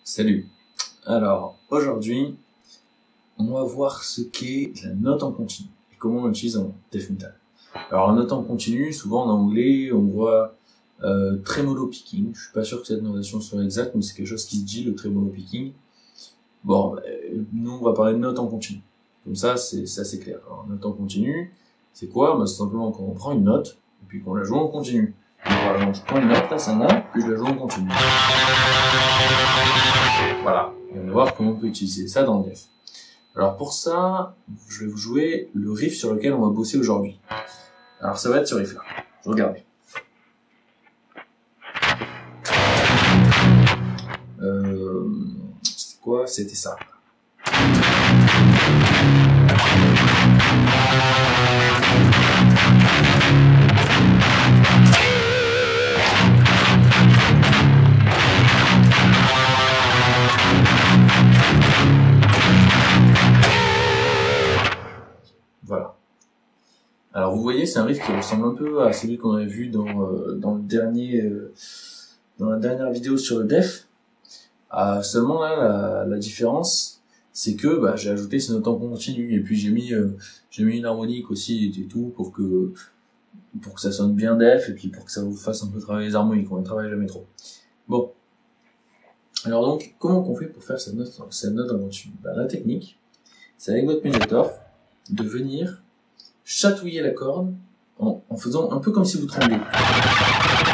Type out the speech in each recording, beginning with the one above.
Salut. Alors, aujourd'hui, on va voir ce qu'est la note en continu et comment on l'utilise en death metal. Alors, la note en continu, souvent en anglais, on voit tremolo picking. Je suis pas sûr que cette notation soit exacte, mais c'est quelque chose qui se dit, le tremolo picking. Bon, nous, on va parler de note en continu. Comme ça, c'est assez clair. Alors, note en continu, c'est quoi? C'est simplement quand on prend une note et puis qu'on la joue en continu. Donc, par exemple, je prends une note, là, celle-là, puis je la joue en continu. Voilà. Et on va voir comment on peut utiliser ça dans le death. Alors pour ça, je vais vous jouer le riff sur lequel on va bosser aujourd'hui. Alors ça va être ce riff-là. Regardez. C'était quoi? C'était ça. Voilà. Alors vous voyez, c'est un riff qui ressemble un peu à celui qu'on avait vu dans la dernière vidéo sur le death. Seulement là, la différence, c'est que j'ai ajouté ces notes en continu et puis j'ai mis une harmonique aussi et tout pour que ça sonne bien death et puis pour que ça vous fasse un peu travailler les harmoniques. On ne travaille jamais trop. Bon. Alors donc, comment on fait pour faire cette note en continu? La technique, c'est avec votre médiator de venir chatouiller la corde en faisant un peu comme si vous tremblez.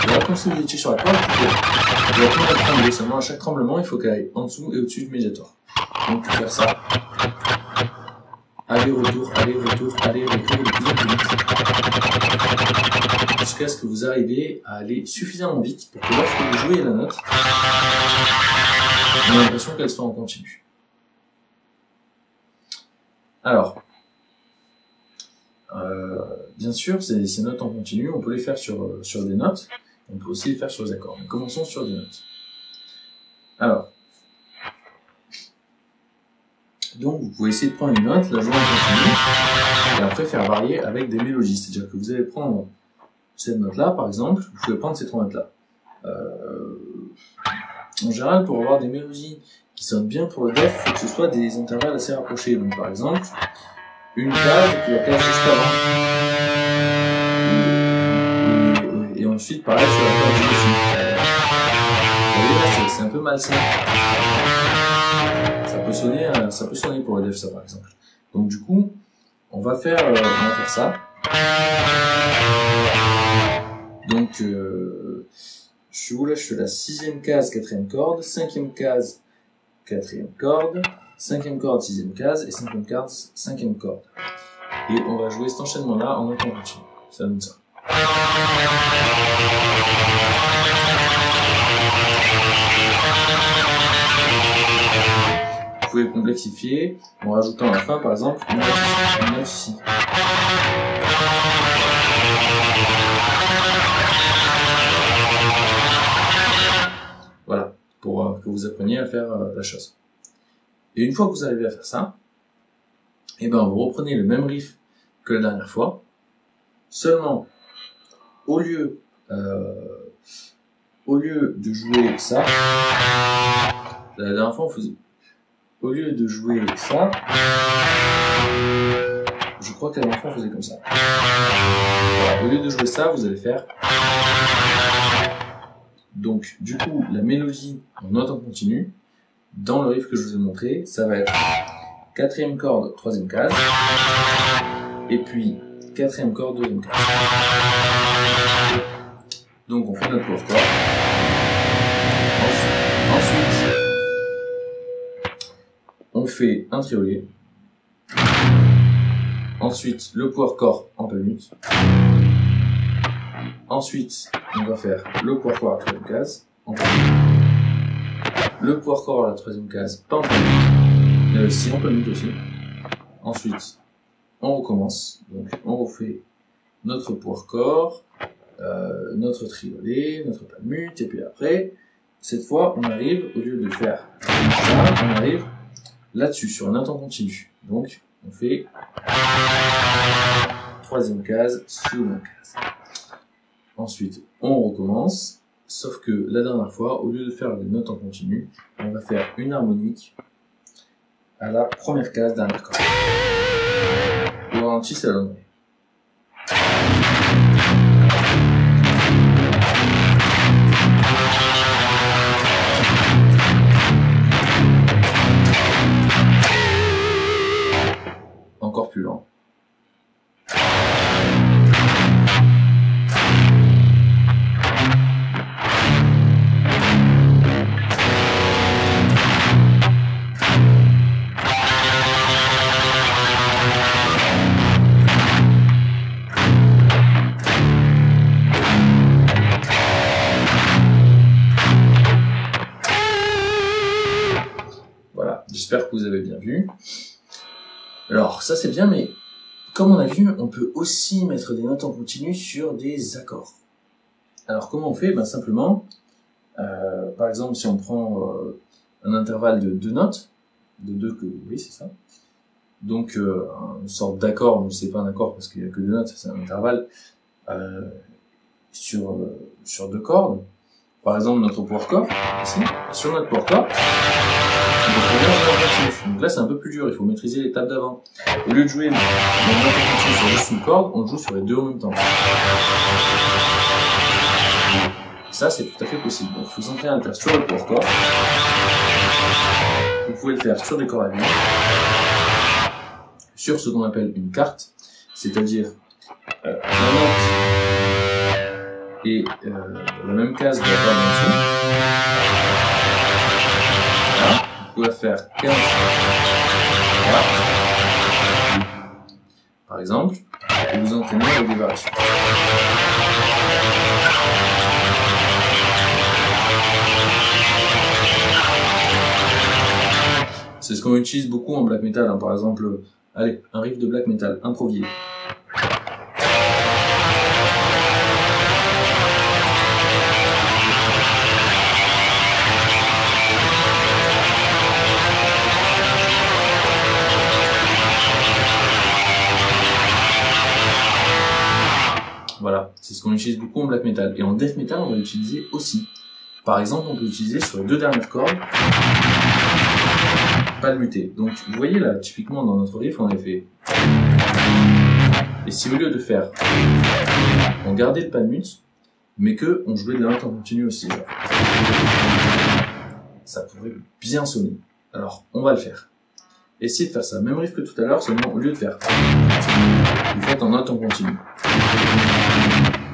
Alors, comme si vous étiez sur la corde, vous allez trembler. Seulement à chaque tremblement, il faut qu'elle aille en dessous et au-dessus du médiator. Donc pour faire ça, aller-retour, aller-retour, aller-retour, de plus en plus vite. Jusqu'à ce que vous arriviez à aller suffisamment vite pour que lorsque vous jouez la note, on a l'impression qu'elle soit en continu. Alors, bien sûr, ces notes en continu, on peut les faire sur des notes, on peut aussi les faire sur les accords. Mais commençons sur des notes. Alors, donc vous pouvez essayer de prendre une note, la jouer en continu, et après faire varier avec des mélodies. C'est-à-dire que vous allez prendre cette note-là, par exemple, vous pouvez prendre ces trois notes-là. En général, pour avoir des mélodies qui sonnent bien pour le death, il faut que ce soit des intervalles assez rapprochés. Donc par exemple, une case et puis la case juste avant. Et ensuite, pareil sur la case juste dessus. Vous voyez là, c'est un peu malsain. Ça peut sonner pour le death, ça par exemple. Donc du coup, on va faire ça. Donc, je suis où là? Je suis à la 6e case, 4e corde, 5e case, 4e corde, 5e corde, 6e case, et 5e case, 5e corde. Et on va jouer cet enchaînement-là en note en continu. Ça donne ça. Vous pouvez complexifier en rajoutant à la fin, par exemple, une note ici. Voilà, pour que vous appreniez à faire la chose. Et une fois que vous arrivez à faire ça, et vous reprenez le même riff que la dernière fois, seulement au lieu de jouer ça, la dernière fois on faisait, au lieu de jouer ça, je crois que la dernière fois on faisait comme ça. Voilà, au lieu de jouer ça, vous allez faire. Donc du coup, la mélodie en note en continu, dans le riff que je vous ai montré, ça va être 4e corde, 3e case, et puis 4e corde, 2e case. Donc on fait notre power chord. Ensuite, on fait un triolet. Ensuite, le power chord en palmute. Ensuite, on va faire le power chord à la 3e case, en palmute. Le power chord à la 3e case, pas en palmute. Si en palmute aussi. Ensuite, on recommence. Donc, on refait notre power chord, notre triolet, notre palmute, et puis après, cette fois, on arrive, au lieu de faire ça, on arrive là-dessus, sur une note en continu. Donc, on fait 3e case, 2e case. Ensuite, on recommence, sauf que la dernière fois, au lieu de faire des notes en continu, on va faire une harmonique à la première case dernière corde. Au ralenti, ça donnerait. Encore plus lent. Voilà, j'espère que vous avez bien vu. Alors, ça c'est bien, mais comme on a vu, on peut aussi mettre des notes en continu sur des accords. Alors, comment on fait? Ben, simplement, par exemple, si on prend un intervalle de 2 notes, oui, c'est ça. Donc, une sorte d'accord, mais c'est pas un accord parce qu'il n'y a que 2 notes, c'est un intervalle sur 2 cordes. Par exemple, notre power chord, ici, sur notre power chord, donc là c'est un peu plus dur, il faut maîtriser l'étape d'avant. Au lieu de jouer sur juste une corde, on joue sur les deux en même temps. Ça c'est tout à fait possible. Donc il faut s'entraîner à le faire sur le power chord. Vous pouvez le faire sur des cordes à vide, sur ce qu'on appelle une carte, c'est-à-dire la note et la même case de la corde en dessous. Voilà. Vous pouvez faire 15 voilà. Par exemple, et vous entraînez avec des variations. C'est ce qu'on utilise beaucoup en black metal, hein. Par exemple, allez, un riff de black metal improvisé. Voilà, c'est ce qu'on utilise beaucoup en black metal. Et en death metal, on va l'utiliser aussi. Par exemple, on peut l'utiliser sur les deux dernières cordes, pas le muter. Donc, vous voyez là, typiquement dans notre riff, on a fait. Et si au lieu de faire, on gardait le pas de mute, mais que on jouait de la note en continu aussi, genre. Ça pourrait bien sonner. Alors, on va le faire. Essayez de faire ça. Même riff que tout à l'heure, seulement au lieu de faire, vous faites en note en continu.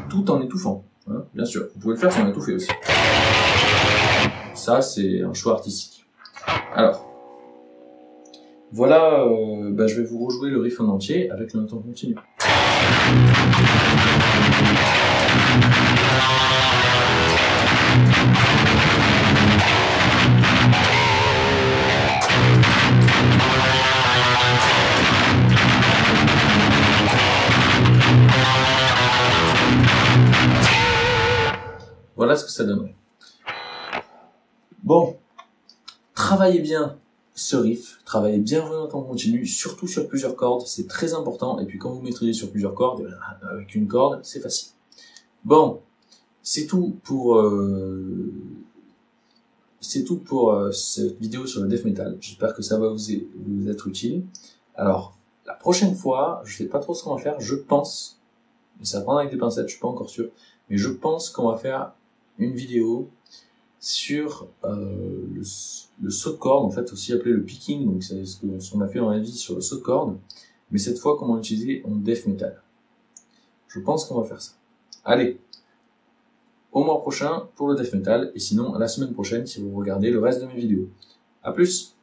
Tout en étouffant, hein, bien sûr. Vous pouvez le faire sans étouffer aussi. Ça, c'est un choix artistique. Alors, voilà, je vais vous rejouer le riff en entier avec la note en continu. Voilà ce que ça donnerait. Bon, travaillez bien ce riff, travaillez bien vos notes en continu, surtout sur plusieurs cordes, c'est très important. Et puis quand vous maîtrisez sur plusieurs cordes, avec une corde, c'est facile. Bon, c'est tout pour cette vidéo sur le death metal. J'espère que ça va vous être utile. Alors, la prochaine fois, je sais pas trop ce qu'on va faire, je pense, mais ça va prendre avec des pincettes, je suis pas encore sûr, mais je pense qu'on va faire une vidéo sur le saut de corde, en fait aussi appelé le picking, donc c'est ce qu'on a fait dans la vie sur le saut de corde, mais cette fois comment l'utiliser en death metal. Je pense qu'on va faire ça. Allez, au mois prochain pour le death metal, et sinon la semaine prochaine si vous regardez le reste de mes vidéos. A plus!